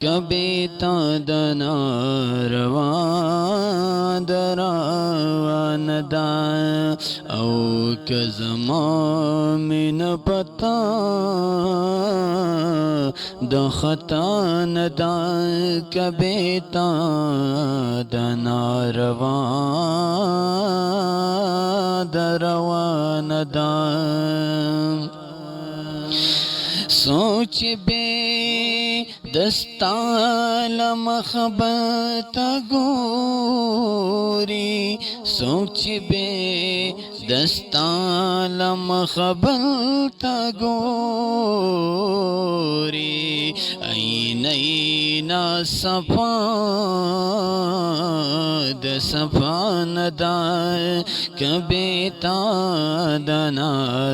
کبھی تادنا روان دروان دا او کزمان من پتا دختان دا کبھی تادنا روان دروان دا سوچ بے دستال مخبت گوری سوچ بے دستال مخبت گوری این اینا صفا د صفان دا کبھی تادنا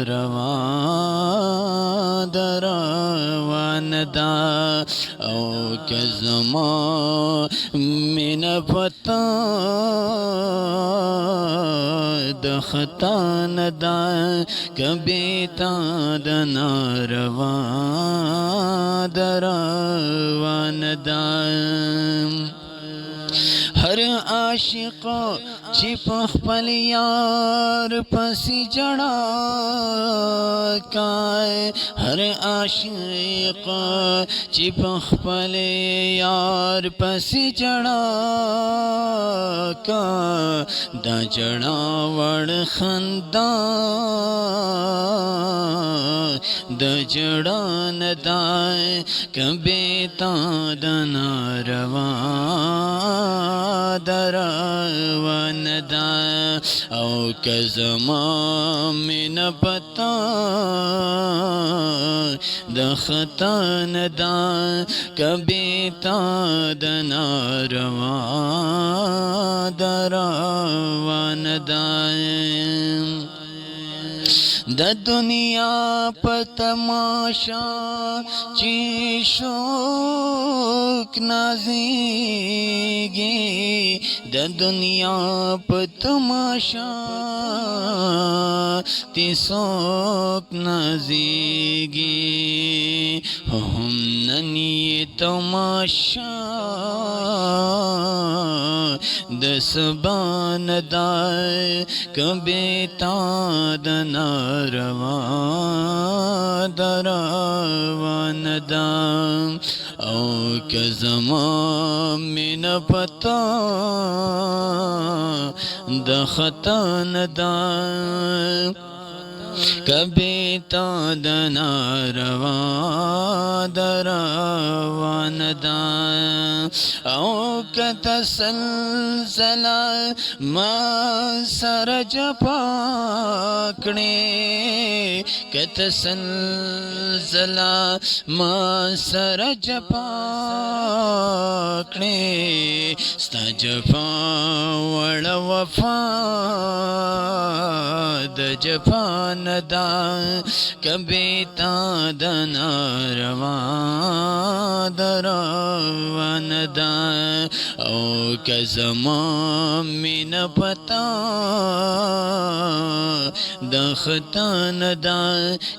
روان دروان دا او کزما من پتا دختان دا کبھی تادنا روان دروان دا ہر عاشق چی پخپل یار پسی جڑا کائے ہر عاشق چی پخپل یار پسی جڑا کا دا جڑا وڑ خندان دا جڑا ندائے کبھی تادنا روان دروان دا او کزما من پتا دختان دا کبھی تادنا روان دروان دا د دنیا په تماشا چی شوق نازیگی د دنیا په تماشا تی شوق نازیگی هم ننی تماشا د سبان دا کبھی تادنا روان دروان دا او کزما من پتا دختان دا کبھی تادنا روان دروان دا او کتسلسلا ما سر جپاکنے کتسلسلا ما سر جپاکنے ستا جپا وڑ وفا د جپان دا کبھی تادنا روان دروان دا او کزما من پتا دختان دا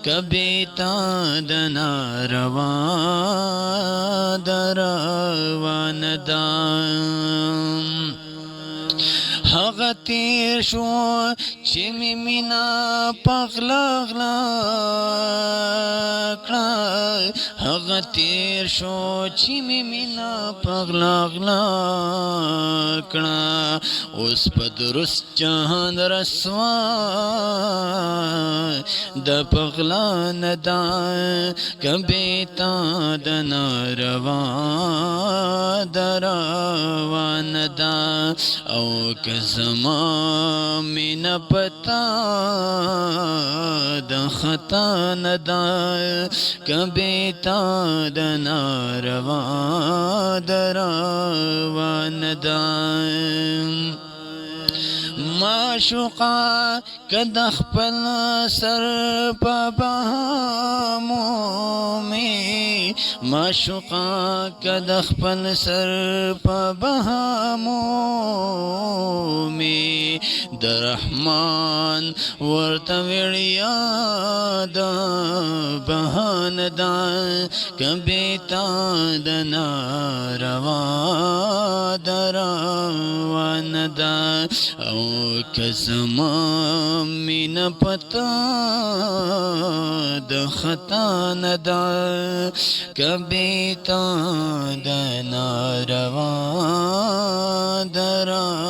کبھی تادنا روان دروان دا هغه تیر شو چې می مینا پغلا غلا کړه هغه تیر شو چې می مینا پغلا غلا کړه اوس په درست جهان رسوا د پغلا ندا کبھی تادنا روان دروان دا او کزما من پتا دختان دا کبھی تادنا روان دروان دا معشوقا کد خپل سر په بهامو می معشوقا کد خپل سر په بهامو می د رحمان ورته وړیا د بهانه دا کبي تا د ناروا دروان دا او کزما مین پتا د خطا ندا کبي تا د ناروا دروان